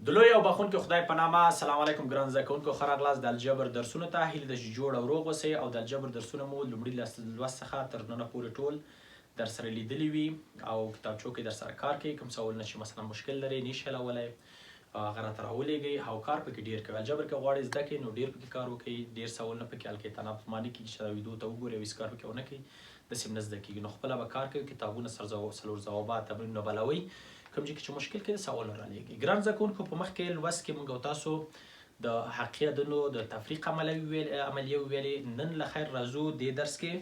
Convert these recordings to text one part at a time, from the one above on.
د لوی او بخونکي خدای په نامه السلام علیکم ګران زده کوونکو ښه راغلاست د الجبر درسونو ته. هیله ده چې جوړ او روغ اوسئ او د الجبر درسونه مو لومړي لوست څخه تر ننه پورې ټول در سره لیدلي وي او کتابچو کې در سره کار کوي. کوم سوالونه چې مثلا مشکل لري نشئ حلولی هغه راته راولېږئ او کار پکې ډېر کوئ. الجبر که غواړئ زده کړئ نو ډېر پکې کار وکړئ، ډېر سوالونه پکې حل کړئ. تناقض معنی کېږي چې دا ویډیو ته وګورئ او هېڅ کار پکې ونه کوئ، داسې هم نه زده کېږي. نو خپله به کار کوئ، کتابونه څلور ځوابات تمرینونه بلوئ، کوم ځای کې چې مشکل کوي سوالونه رالېږئ. ګران زده کوونکو په مخکې لوست کې موږ او تاسو د حقیقي عددونو د تفریق عملیه وویلې. نن له خیر راځو دې درس کې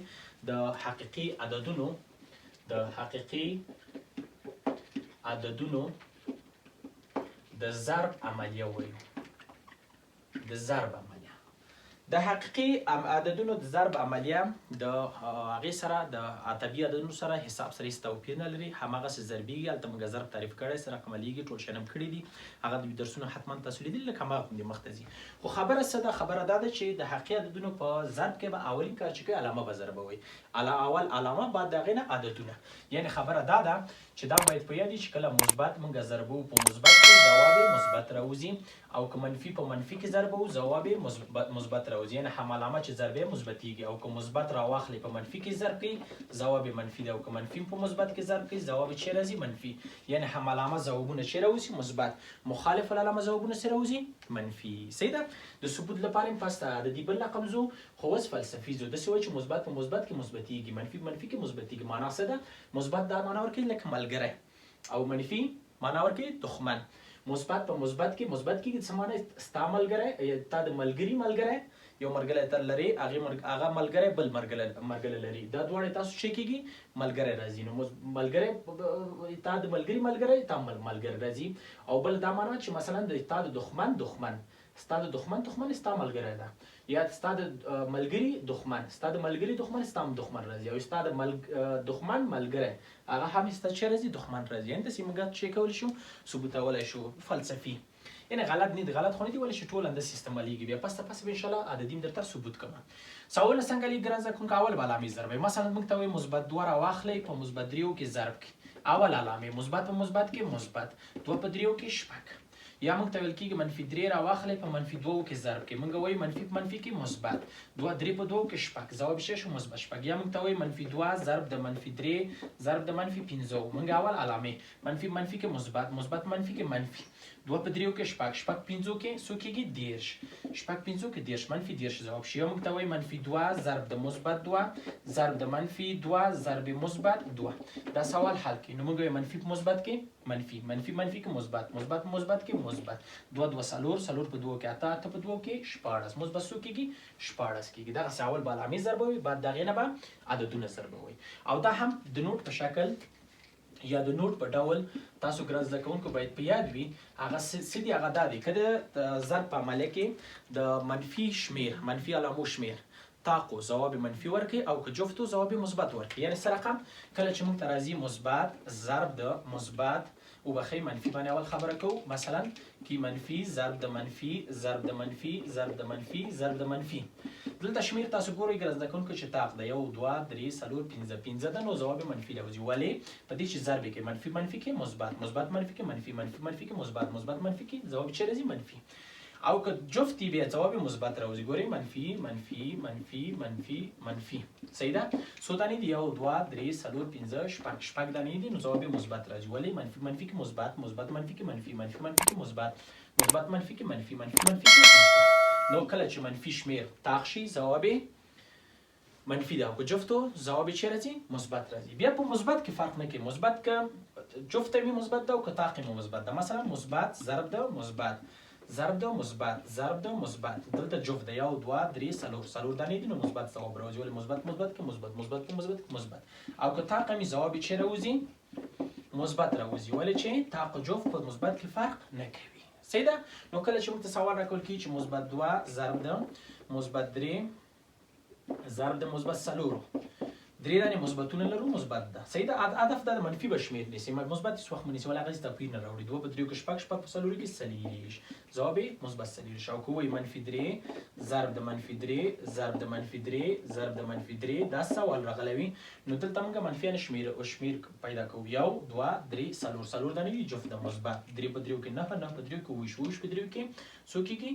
د حقیقي عددونو د ضرب عملیه وایو. د ضرب عملیه د حقیقي عددونو د ضرب عملیه د هغې سره د عددي عددونو سره حساب سره هېڅ توپیر نه لري، هماغسې ضربېږي. هلته موږ ضرب تعریف کړی سره عملیږي، ټول شیان هم کړي دي، هغه د درسونه حتما تاسو لیدلي لکه هماغه غوندې مخته ځي. خو خبره څه ده؟ خبره دا ده چې د حقیقي عددونو په ضرب کې به اولین کار چې کوي علامه به ضربوئ. اول علامه بعد د هغې نه عددونه. یعنې خبره دا ده چې دا باید په یاد وي چې کله مثبت موږ ضربو په مثبت کې ځواب یې مثبت راوځي، او که منفي په منفي کې ضربو ځواب یې مثبت راوځي. یعنې هم علامه چې ضرب یې مثبتېږي، او که مثبت راواخلئ په منفي کې ضرب کوي ځواب یې منفي دی، او که منفي په مثبت کې ضرب کوي ځواب یې چیرې راځي؟ منفي. یعنې هم علامه ځوابونه چیرې راوځي؟ مثبت. مخالف العلامه ځوابونه څه راوځي؟ منفي. صحیح ده؟ د ثبوت لپاره هم پس د عددي بل رقم ځو، خو اوس فلسفي ځو. داسې وایي چې مثبت په مثبت کې مثبتېږي، منفي په منفي کې مثبتېږي. معنا څه ده؟ مثبت دا معنا ورکوي لکه ملګری، او منفي معنا ورکوي دښمن. مثبت په مثبت کې مثبت کېږي، څه معنی؟ ستا ملګری، تا د ملګري یو ملګری ته لري، هغه ملګری بل ملګری لري، دا دواړه تاسو چې کېږي ملګری راځي. نو ملګری تا د ملګری تا ملګری راځي. او بل دا معنا چې مثلا تا د دښمن ستا د دښمن ستا ملګری ده، یا ستا د ملګري دښمن ستا هم دښمن راځي، او ستا د دښمن ملګری هغه هم ستا چې راځي دښمن راځي. یعنې داسې موږ چې کولی شو ثبوتولی شو. فلسفي یعنې غلط نه دي، غلط خو نه دي، ولې چې ټول همداسې استعمالیږي. بیا پس به انشاءالله عددي م درته ثبوت کوم. سوالونه څنګه لیک ګران زده کوونکو؟ اول به علامې ضربوئ. مثلا موږ ته وایي مثبت 2 راواخلئ په مثبت 3 کې ضرب کړئ. اول علامې مثبت په مثبت کې مثبت، 2 په 3 کې شپږ. یا موږ ته ویل کېږي منفي 3 راواخلئ په منفي 2 کې ضرب کړئ. موږ وایو منفي په منفي کې مثبت، 3 په 2 کې شپږ، ځواب یې شو مثبت شپږ. یا موږ ته وایي منفي 2 ضرب د منفي 3 ضرب د منفي 5. موږ اول علامې منفي منفي کې مثبت، مثبت منفي کې منفي، 2 په 3 کې شپږ، شپږ 5 کې څو کېږي؟ 10، شپږ 5 کې 10، منفي 10 ځواب شي. یا موږ ته وایي منفي 2 ضرب د مثبت 2 ضرب د منفي 2 ضرب مثبت 2. دا سوال حل کړئ. نو موږ وایو منفي په مثبت کې منفي، منفي منفي کې مثبت، مثبت په مثبت کې مثبت، 2 2 4، 4 په 2 کې 8، 8 په 2 کې 14، مثبت څو کېږي؟ 14 کېږي. دغسې اول به علامې ضربوئ، بعد د هغې نه به عددونه ضربوئ. او دا هم د نوټ په شکل یا د نوټ په ډول تاسو ګران زده کوونکو باید په یاد وي. هغه څه دي؟ هغه دا دی که د ضرب په عملیه کې د منفي شمېر، منفي علامو شمېر تاقو ځواب منفي ورکړي، او که جفتو ځواب مثبت ورکړي. یعنې څه رقم؟ کله چې موږ ته راځي مثبت ضرب د مثبت، وبخښئ منفي باندې اول خبره کوو، مثلا کې منفي ضرب د منفي ضرب د منفي ضرب د منفي ضرب د منفي. دلته شمېر تاسو ګورئ ګران زده کوونکو چې طاق ده 1 2 3 4 5 5 ده، نو ځواب منفي راوځي. ولې؟ په دې چې ضرب کې منفي منفي کې مثبت، مثبت منفي کې منفي، منفي منفي کې مثبت، مثبت منفي کې ځواب چې راځي منفي. او که جفت بیا ځواب مثبت راوځي. ګورئ منفي منفي منفي منفي منفي. صحیح ده؟ څو دانې دي؟ 1 2 3 4 5 شپږ، شپږ دانې دي، نو ځواب مثبت راځي. ولې؟ منفي منفي کې مثبت، مثبت منفي کې منفي، منفي منفي کې مثبت، مثبت منفي کې منفي، منفي منفي کې مثبت. نو کله چې منفي شمېر طاق شي ځواب منفي ده، او که جفتو ځواب یې چی راځي؟ مثبت راځي. بیا په مثبت کې فرق نه کوي. مثبت که جفت وي مثبت ده، او که طاق یې مثبت ده. مثلا مثبت ضرب ده مثبت، ضرب ده مثبت، ضرب ده مثبت. دلته جفت ده 1 2 3 4، 4 دانې دي، نو مثبت ځواب راوځي. ولې؟ مثبت مثبت کې مثبت، مثبت په مثبت کې مثبت. او که طاق وي ځواب یې چی راوځي؟ مثبت راوځي. ولې چې طاق جفت په مثبت کې فرق نه کوي. صحیح ده؟ نو کله چې موږ ته سوال راکول کېږي چې مثبت 2 ضرب ده مثبت 3 ضرب د مثبت 4 درې دانې مثبتونه لرو مثبت ده صحیح ده هدف دا د منفي به شمېر نیسي مثبت هېڅ وخت مه نیسئ ولې هغه هېڅ توپیر نه راوړي 2 په 3 کې شپږ شپږ په څلورو کې څلېرویشت ځواب یې مثبت څلېرویشت او که ووایي منفي 3 ضرب د منفي 3 ضرب د منفي 3 ضرب د منفي 3 دا سوال راغلی نو دلته موږ منفیانې شمېر پیدا کوو 1 2 3 څلور دانې وي جفت د مثبت 3 په 3 کې 9 9 په 3 کې 28 په 3 کې څو کېږي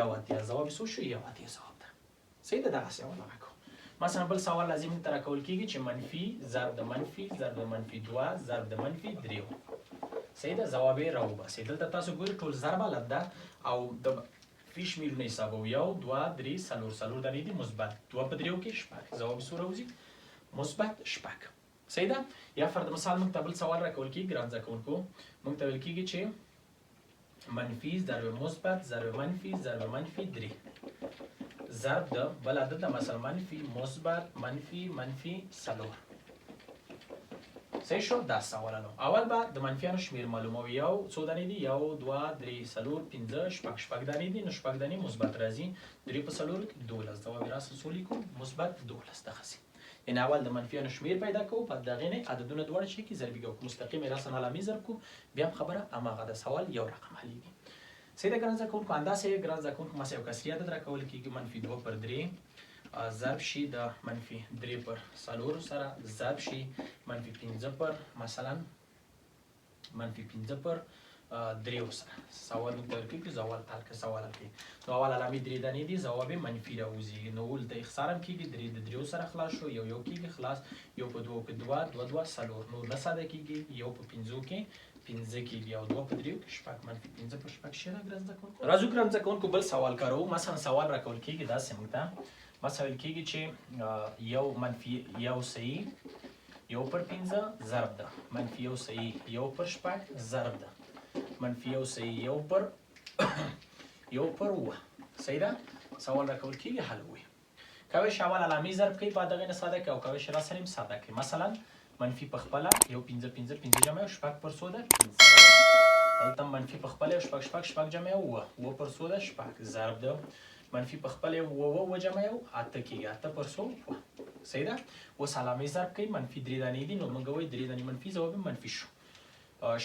1 ځواب څو شو 1 ځواب ده صحیح ده دغسې اول هغه کوو مثلا بل سوال لازم ته راکول کېږي چې منفي ضرب د منفي ضرب د منفي 2 ضرب د منفي 3 صحیح ده ځواب یې راوباسئ دلته تاسو ګورئ ټول ضرب حالت ده او د فی شمېرونه حسابوو 1 2 3 څلور دانې دي مثبت 2 په 3 کې شپږ ځواب څو راوځي مثبت شپږ صحیح ده یا فرض مثال موږ ته بل سوال راکول کېږي ګران زده کوونکو موږ ته ویل کېږي چې منفي ضرب مثبت ضرب منفي ضرب منفي 3 ضرب د بل عدد د مثلا منفي مثبت منفي منفي څلور صحیح شو دا سوالونه اول به د منفیانو شمېر معلوموي یو څو دانې دي 1 2 3 څلور 5 شپږ دانې دي نو شپږ دانې مثبت راځي 3 په څلورو کې 12 ځواب یې راسره څو لیکو مثبت 12 دغسې یعنې اول د منفیانو شمېر پیدا کوو په دغې نه عددونه دواړه چې کې ضربي کوو مستقیم یې راسره علامې ضرب کوو بیا هم خبره هماغه د سوال یو رقم حلیږي صحیح ده ګران زده کوونکو همداسې ګران زده کوونکو مثلا یو کسري عدد راکول کېږي منفي 2 پر 3 ضرب شي د منفي 3 پر څلورو سره ضرب شي منفي 5 پر مثلا منفي 5 پر 3 سره سوال موږ ته ورکوي چې زوال حل کړه سوال حل کړي نو اول علامې 3 دانې دي ځواب یې منفي راوځي نو دلته اختصار هم کېږي 3 د 3 سره خلاص شو یو کېږي خلاص یو په 2 کې 2 2 څلور نو نه ساده کېږي یو په 5 کې 5 کېږي او 2 په 3 کې شپږ منفي 5 په شپږ شي ګران زده کوونکو راځو ګران زده کوونکو بل سوال کارو مثلا سوال راکول کېږي داسې موږ ته مثلا ویل کېږي چې یو منفي یو صحیح یو پر 15 ضرب ده منفي یو صحیح یو پر شپږ ضرب ده منفي یو صحیح یو پر یو پر اووه صحیح ده سوال راکول کېږي حل وي کولی شي اول علامې ضرب کوي په دغې نه ساده کوي او کولی شي راسره هم ساده کوي مثلا منفي په خپله یو 5 جمع یو شپږ پر څو ده 15 دلته منفي په خپله یو شپږ جمع یو اووه پر څو ده شپږ ضرب ده منفي په خپله یو اووه جمع یو اته کېږي اته پر څو صحیح ده اوس علامې ضرب کوي منفي 3 دانې دي نو موږ وایو 3 دانې منفي ځواب یې منفي شو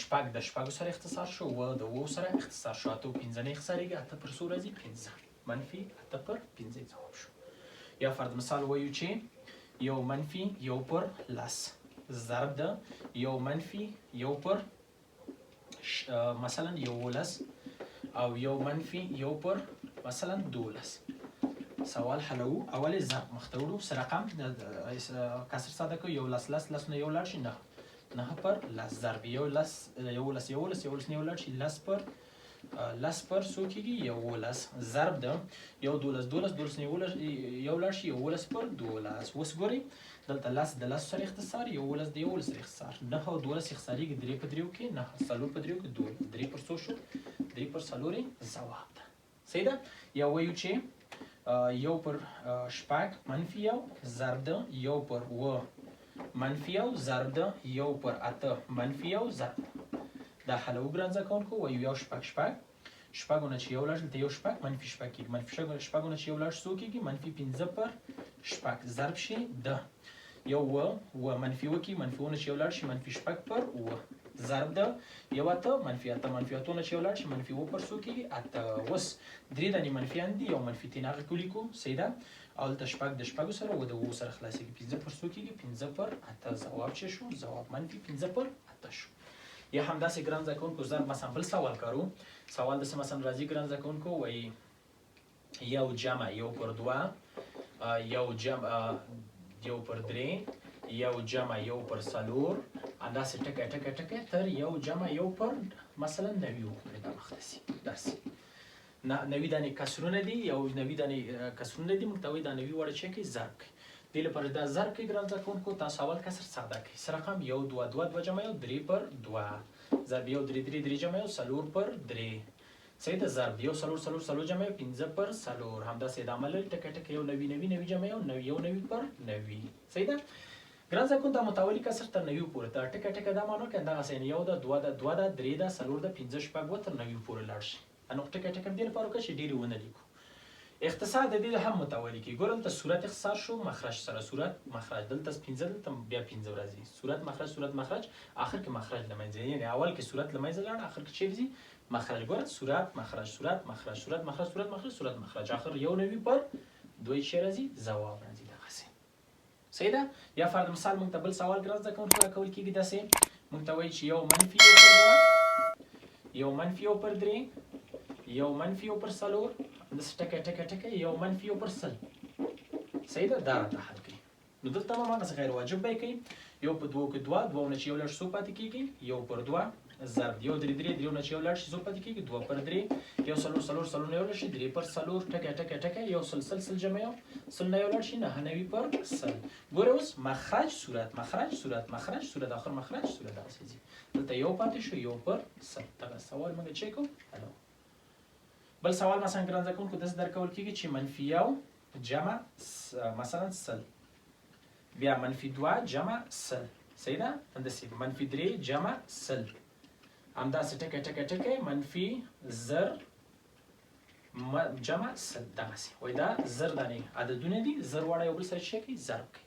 شپږ د شپږو سره اختصار شو اووه د اووو سره اختصار شو اته او 15 نه اختصارېږي اته پر څو راځي 15 منفي اته پر 15 ځواب شو یا فرض مثال وایو چې یو منفي یو پر لس ضرب ده یو منفي یو پر مثلا 11 او یو منفي یو پر مثلا 12 سوال حلو اول ضرب مخته وړو څه رقم کسر ساده کوو یو لس نه یو لاړ شي نه پر لس ضرب یو لس نه یو لاړ شي لس پر څو کېږي 11 ضرب ده یو 12 نه یو لاړ شي 11 پر 12 اوس ګورئ دلته لس د لسو سره اختصار 11 د 11 سره اختصار 9 او 12 اختصارېږي 3 په 3 کې 9 څلور په 3 کې 12 3 پر څو شو 3 پر څلور ځواب ده صحیح ده یا وایو چې یو پر شپږ منفي یو ضرب ده یو پر اووه منفي یو ضرب ده یو پر اته منفي یو ضرب دا حلو ګران زده کوونکو وایو یو شپږونه چې یو لاړ دلته یو شپږ منفي شپږ کېږي منفي شپږونه چې یو لاړ څو کېږي منفي 15 پر شپږ ضرب شي ده یو اووه منفي اووه کېږي منفي اووه نه چې یو لاړ شي منفي شپږ پر اووه ضرب ده یو اته منفي اتو نه چې یو لاړ شي منفي اووه پر څو کېږي اته اوس درې دانې منفیان دي یو منفي تین هغه ولیکو صحیح ده او دلته شپږ د شپږو سره اووه د اووه سره خلاصېږي 15 پر څو کېږي 15 پر اته ځواب چې شو ځواب منفي 15 پر اته شو یا همداسې ګران زده کوونکو ضرب مثلا بل سوال کارو سوال داسې مثلا راځي ګران زده کوونکو وایي یو جمع یو پر دوه یو جمع یو پر درې یو جمع یو پر څلور همداسې ټکی تر یو جمع یو پر مثلا 90 وګورئ دا مخته سي داسې 90 دانې کسرونه دي یو 90 دانې کسرونه دي موږ ته وایي دا 90 واړه چې کوي ضرب کوي دې لپاره دا ضرب کوي ګران زده کوونکو تاسو اول کسر ساده کوي څه رقم یو دوه جمع یو 3 پر 2 ضرب یو 3 جمع یو څلور پر 3 صحیح ده ضرب یو څلور جمع یو 15 پر څلور همداسې د عمل ټکی یو 90 جمع یو 90 پر 90 صحیح ده ګران زده کوونکو دا متوالي کسر تر 90 پورې تر ټکی دا معنی کوي دغسې یو ده دوه ده 3 ده څلور ده 15 شپږ تر 90 پورې لاړ شي نو ټکی دې لپاره وکړه چې ډېرې ونه لیکو اختصار د دې هم متوالي کی ګورم ته صورت اختصار شو مخرج سره صورت مخرج دلته 15 دلته بیا 15 راځي صورت مخرج اخر کې مخرج لمنځه یعنی اول کې صورت لمنځه لاړ اخر کې چیرې مخرج ګوره صورت مخرج اخر یو نوي پر دوی چی راځي جواب راځي دغسې صحیح ده یا فرض مثال موږ ته بل سوال ګرځ د کوم کول کېږي داسې موږ ته وایي چې یو منفي یو پر دوه یو منفي یو پر درې یو منفي یو پر څلور داسې ټکه یو منفي یو پر سل صحیح ده دا راته حل کوي نو دلته هم هماغسې غیر واجب به یې کوي یو په دوو کې دوه نه چې یو لاړ شي څو پاتې کېږي یو پر دوه ضرب یو درې نه چې یو لاړ شي څو پاتې کېږي دوه پر درې یو څلور نه یو لاړ شي درې پر څلور ټکه یو سل جمع یو سل نه یو لاړ شي نهه نوي پر سل ګوره اوس مخرج صورت آخر مخرج صورت دغسې ځي دلته یو پاتې شو یو پر سل دغه سوال موږ چک کوو بل سوال مثلا ګرانزه کوونکو داسې درکول کېږي چې منفي یو جمع مثلا سل بیا منفي دوه جمع سل صحیح ده همداسې منفي درې جمع سل همداسې ټکه منفي زر جمع سل دغسې وایي دا زر دانې عددونه دي زر واړه یو بل سره څه کوي ضرب کوي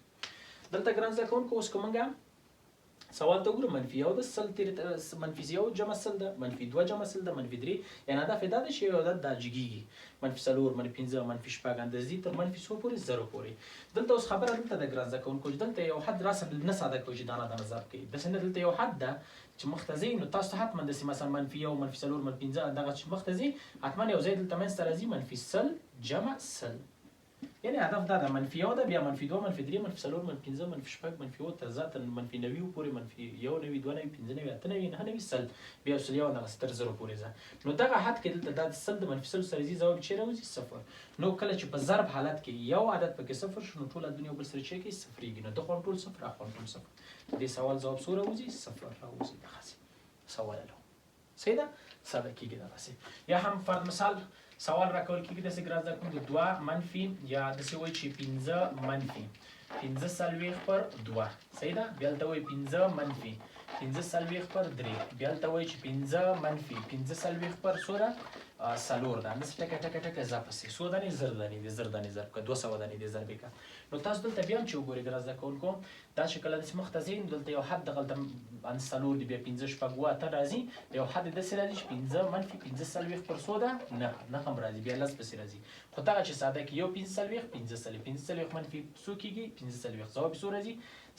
دلته ګران زده کوونکو اوس که موږ سوال ته وګورو منفي یو د سل منفي یو جمع سل ده منفي دوه جمع سل ده منفي درې یعنې هدف یې دا ده چې یو عدد دا جګېږي منفي څلور منفي پنځه منفي شپږ اندازې تر منفي څو پورې زرو پورې دلته اوس خبره دلته د ګران زده کوونکو چې دلته یو حد راسه نه ساده کوي چې دانه ضرب کوي داسې نه دلته یو حد ده چې مخ ته ځي نو تاسو ته حتما داسې مثلا منفي یو منفي څلور منفي پنځه دغه چې مخ ته ځي حتما یو ځای دلته منځته راځي منفي سل جمع سل یعنی هدف دا ده منفي یو ده بیا منفي دوه منفي درې منفي څلور منفي پنځه منفي شپږ منفي اووه تر ذاته منفي نوي پورې منفي یو نوي دوه نوي پنځه نوي اته نوي نهه نوي سل بیا سل یو دغسې تر زرو پورې ځه نو دغه حد کې دلته دا د سل د منفي سلو سره ځي ځواب چیرې راوځي صفر نو کله چې په ضرب حالت کې یو عدد پکې صفر شو نو ټول عددونه یو بل سره چیرې کوي صفرېږي نو دغه ټول صفر اخوا ټول صفر دې سوال ځواب څو راوځي صفر راوځي دغسې سوال له صحیح ده ساده کېږي دغسې یا هم فرض مثال سوال راکول کېږي داسې ګران زده کوونکو دوه منفي یا داسې وایي چې پنځه منفي پنځه څلوېښت پر دوه صحیح ده بیا هلته وایي پنځه منفي پنځه څلوېښت پر درې بیا هلته وایي چې پنځه منفي پنځه څلوېښت پر څو ده څلور ده همداسې ټکه ځه پسې څو دانې زر دانې ضرب کړه 200 دانې دې ضرب کړه نو تاسو دلته بیا هم چې وګورئ ګران زده کوونکو دا چې کله داسې مخ ته ځئ نو دلته یو حد دغلته څلور دی بیا پنځه شپږ اووه اته راځي یو حد داسې راځي چې پنځه منفي پنځه څلوېښت پر څو ده نه هم راځي بیا لس پسې راځي خو دغه چې ساده کې یو پنځه څلوېښت منفي څو کېږي پنځه څلوېښت ځواب یې څو راځي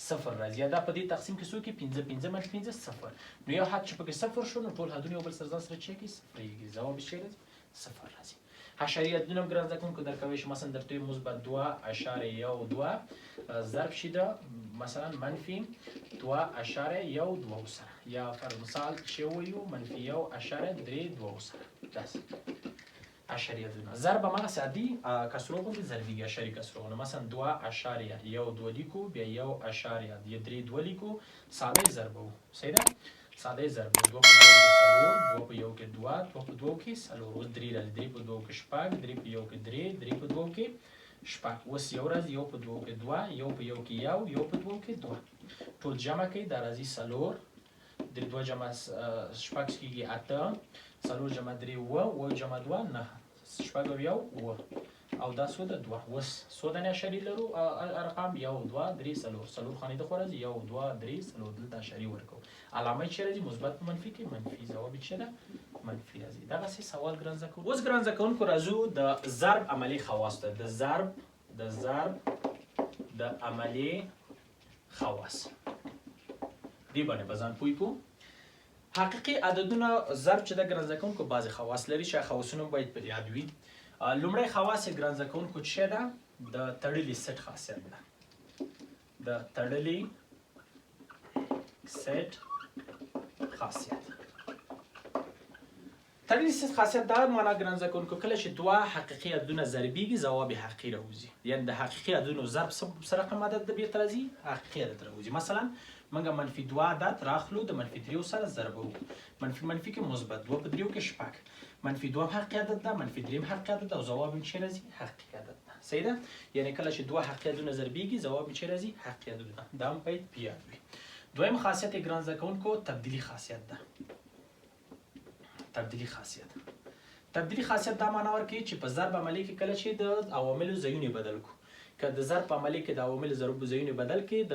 صفر راځي یا دا په دې تقسیم کې څو کې پنځه منفي پنځه صفر نو یو حد چې پکې صفر شو نو ټول حدونه یو بل سره ځان سره چی کوي صفرېږي ځواب یې چی راځي صفر راځي حشري عددونه هم ګران زده کوونکو درکوی شي مثلا درته مثبت 2.12 ضرب شي د مثلا منفي 2.12 سره یا پر مثال چې وایو منفي 1.32 سره داسې حشري عددونه ضرب هماغسې عادي کسرو غوندې ضربېږي حشري کسرو غوندې مثلا 2.12 لیکو بیا 1.32 لیکو ساده یې ضربوو صحیح ده ساده یې ضرب 2 په 2 کې څلور 2 په 1 کې 2 2 په 2 کې څلور اوس 3 راځي 3 په 2 کې شپږ 3 په 1 کې 3 3 په 2 کې شپږ اوس یو راځي 1 په 2 کې 2 1 په 1 کې 1 په 2 کې 2 ټول جمع کوي دا راځي څلور 2 جمع شپږ کېږي 8 څلور جمع 3 اووه جمع 2 9 شپږ او یو اووه او دا څو ده 2 اوس څو دانې اعشاري لرو ارقام 1 2 3 څلور خانې د خوا راځي 1 2 3 څلور دلته اعشاري ورکوو علامه یې چی راځي مثبت په منفي کې منفي ځواب یې چی ده منفي راځي دغسې سوال ګران زده کوونکو اوس ګران زده کوونکو راځو د ضرب عملي خواص ته د ضرب د عملي خواص دې باندې به ځان پوه کړو حقیقي عددونه ضرب چې د ګران زده کوونکو بعضې خواص لري چې خواصونه باید پر یاد وي لومړی خواص یې ګران زده کوونکو څه ده د تړلي سیټ خاصیت ده د تړلي سیټ خاصیت تړلي سیټ خاصیت دا معنا ګران زده کوونکو کله چې دوه حقیقي عددونه ضربېږي ځواب یې حقیقي راوځي یعنې د حقیقي عددونو ضرب څه رقم عدد د بیرته راځي حقیقي عدد راوځي مثلا موږ منفي 2 عدد راخلو د منفي 3 سره ضربوو منفي کې مثبت 2 په 3 کې شپږ منفي 2 حقیقي عدد ده منفي 3 حقیقي عدد ده او ځواب یې چی راځي حقیقي عدد ده صحیح ده یعنې کله چې دوه حقیقي عددونه ضربېږي ځواب یې چی راځي حقیقي عدد ده دا هم باید په یاد وي دویم خاصیت یې ګران زده کوونکو تبدیلي خاصیت ده تبدیلي خاصیت تبدیلی خاصیت دا معنا ورکوي چې په ضرب عملیه کې کله چې د عواملو ځایونه بدل کړو، که د ضرب په عملیه کې د عواملو ځایونه بدل کړي د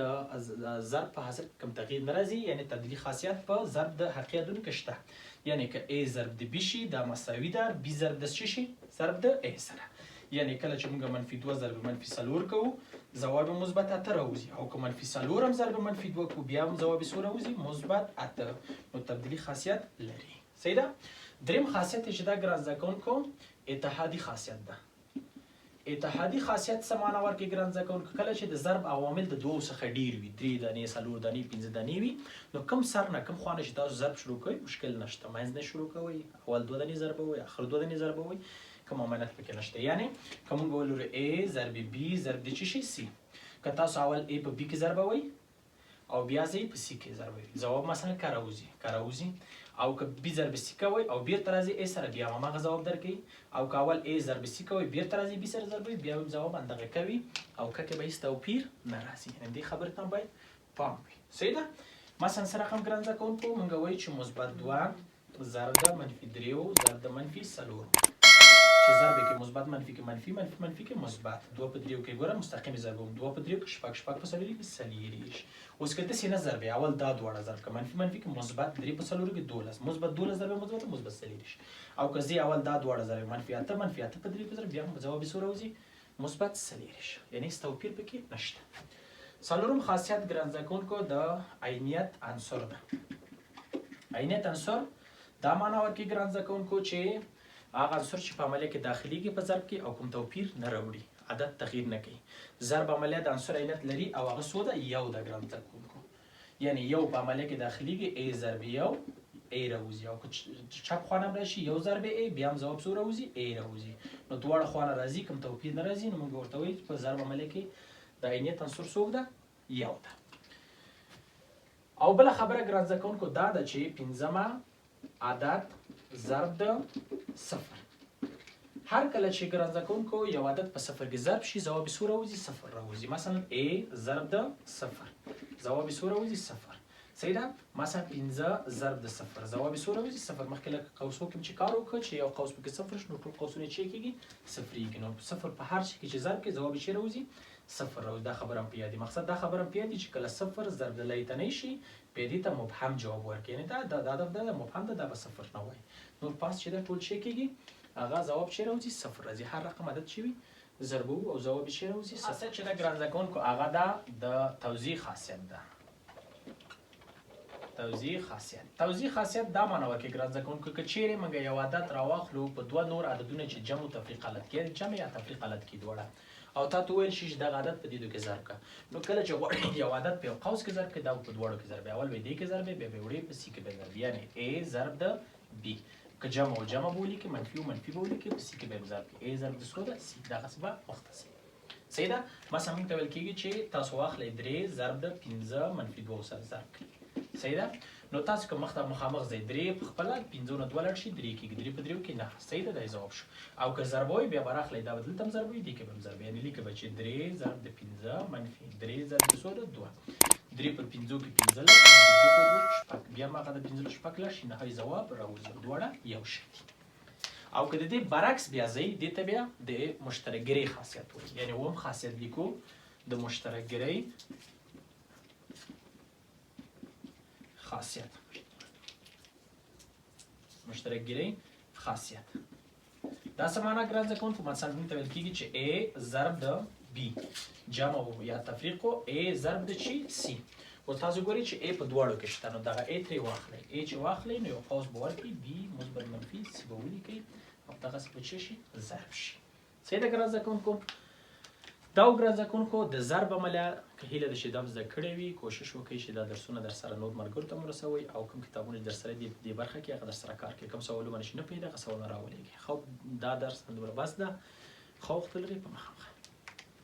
ضرب په حاصل کوم تغییر نه راځي، یعنی تبدیلی خاصیت په ضرب د حقیقتونو کې شته. یعنی که A ضرب د B شي دا مساوي ده B ضرب د څه شي ضرب د A سره. یعنی کله چې موږ -2 ضرب -4 کوو ځواب مثبت 8 راوځي، او که -4 هم ضرب -2 کوو بیا هم ځواب څو راوځي مثبت 8. نو تبدیلی خاصیت لري. صحیح ده. دریم خاصیت چې دا ګران زده کوونکو اتحادي خاصیت ده. اتحادي خاصیت څه معنا ورکوي ګران زده کوونکو؟ کله چې د ضرب عوامل د دوو څخه ډیر وي، 3 دانې 4 دانې 5 دانې وي، نو کوم سر نه کوم خوا نه چې تاسو ضرب شروع کوئ مشکل نشته، منځ نه شروع کوئ، اول 2 دانې ضربوئ اخر 2 دانې ضربوئ، کوم امانت پکې نشته. یعنی که موږ ولرو A ضرب B ضرب د څه شي C، که تاسو اول A په B کې ضربوئ او بیا ځئ په C کې ضربوئ، ځواب مثلا که راوځي. او که B ضرب C کوئ او بیرته راځي A سره بیا هم هغه ځواب درکوي، او که اول A ضرب C کوئ بیرته راځي B سره ضربوئ بیا هم ځواب همدغه کوي، او که کې به هېڅ توپیر نه راځي. یعنې دې خبرې ته هم باید پام وي. صحیح ده. مثلا سره رقم ګران زده کوونکو موږ وایو چې -2 ضرب د -3 ضرب د -4 چې ضرب کې مثبت منفي کې منفي کې مثبت 2 په 3 کې ګوره مستقیم ضرب 2 په 3 کې شپږ په 4 کې سلیریش. اوس که داسې نه ضرب اول دا دواړه ضرب که منفي کې مثبت 3 په 4 کې 12 مثبت 12 ضرب مثبت سلیریش، او که زی اول دا دواړه ضرب -8 په 3 کې ضرب بیا هم جواب څو راوځي مثبت سلیریش، یعنی هېڅ توپیر پکې نشته. څلورم خاصیت ګران زده کوونکو د عینیت عنصر ده. عینیت عنصر دا معنا ورکوي ګران زده کوونکو چې هغه عنصر چې په عملیه کې داخليږي په ضرب کې او کوم توپیر نه راوړي، عدد تغییر نه کوي. ضرب عملیه د عنصر عینیت لري او هغه څو ده یو ده ګران زده کوونکو، یعنی یو په عملیه کې داخليږي A ضرب یو A راوځي، او که چپ خوا نه راشي یو ضرب A بیا هم ځواب څو راوځي A راوځي. نو دواړه خوا نه راځي کوم توپیر نه راځي، نو موږ ورته وایو په ضرب عملیه کې د عینیت عنصر څوک ده یو ده. او بله خبره ګران زده کوونکو دا ده چې پنځمه عدد ضرب د صفر. هر کله چې ګران زده کوونکو یو عدد په صفر کې ضرب شي ځواب څو راوځي صفر راوځي. مثلا A ضرب د صفر ځواب څو راوځي صفر. صحیح ده. مثلا 15 ضرب د صفر ځواب څو راوځي صفر. مخکې له قوسو کې چې کار وکړو چې یو قوس پکې صفر شي نو ټول قوسونه چې کېږي صفرېږي، نو صفر په هر شي کې چې ضرب کې ځواب چې راوځي صفر راوځي. دا خبره هم په یاد مقصد دا خبره هم په یاد چې کله صفر ضرب د لیتنی شي په دې ته مبهم جواب ورکړي، یعنی دا مبهم ده دا به صفر نه وایي. نور پاس چې دا ټول شي کېږي هغه ځواب چې راوځي صفر راځي. هر رقم عدد چې وي ضربو او ځواب چې راوځي صفر. چې دا ګران زده کوونکو هغه دا د توضیح خاصیت ده. توضیح خاصیت دا معنا ورکوي ګران زده کوونکو که چیرې موږ یو عدد راواخلو په دوه نور عددونه چې جمع او تفریق حالت کې جمع یا تفریق حالت کې دواړه، او تا ته ویل شي چې دغه عدد په دې دوه کې ضرب کړه، نو کله چې غواړې یو عدد په یو قوس کې ضرب کړې دا په دواړو کې ضرب، اول به دې کې ضرب بیا به وړې په C کې به ضرب، یعنی A ضرب د B. که جمع او جمع بولی کې منفي او منفي بولی کې په C کې به ضرب A ضرب د څو ده C. دغه څه به مختصر. صحیح ده. مثلا موږ ته ویل کېږي چې تاسو واخلئ 3 ضرب د 15 منفي 2 سره ضرب کړئ. صحیح ده. نو تاسو که مخ ته مخامخ ځئ 3 په خپله 15 نه 2 لاړ شي 3 کېږي 3 په 3 کې 9. صحیح ده. دا ځواب شو. او که ضربوئ بیا به راخلئ دا به دلته هم ضربوئ دې کې به هم ضربوئ، یعنې لیکه به چې 3 ضرب د 15 منفي 3 ضرب د څو ده 2 3 په 5 کې 15 منفي 3 په 2 شپږ بیا هم هغه د 15 شپږ لاړ شي نهایي ځواب راوځي. دواړه یو شی دي. او که د دې برعکس بیا ځئ دې ته بیا د مشترکګرۍ خاصیت وایي، یعنې اووم خاصیت لیکو د مشترکګرۍ خاصیت. مشترکګرۍ خاصیت دا څه معنا ګران زده کوونکو؟ مثلا موږ ته ویل کېږي چې A ضرب د B جمع یا تفریق A ضرب د C. او تاسو ګورئ چې A په دواړو کې شته، نو دغه A ترې واخلئ. A چې واخلئ نو یو قوس به ورکړي B مثبت منفي C به ولیکئ او دغسې به څه شي ضرب شي. صحیح ده ګران زده کوونکو. دا ګران زده کوونکو د ضرب عملیه که هیله ده چې دا زده کړی وي کوشش وکړئ چې دا درسونه در سره نور ملګرو ته ورسوئ، او کوم کتابونه در سره دي په دې برخه کې هغه در سره کار کوي. کوم سوالونه چې نه پوهېږئ هغه سوالونه راولېږئ. خو دا درس دومره بس ده. ښه وخت ولرئ. په مخه.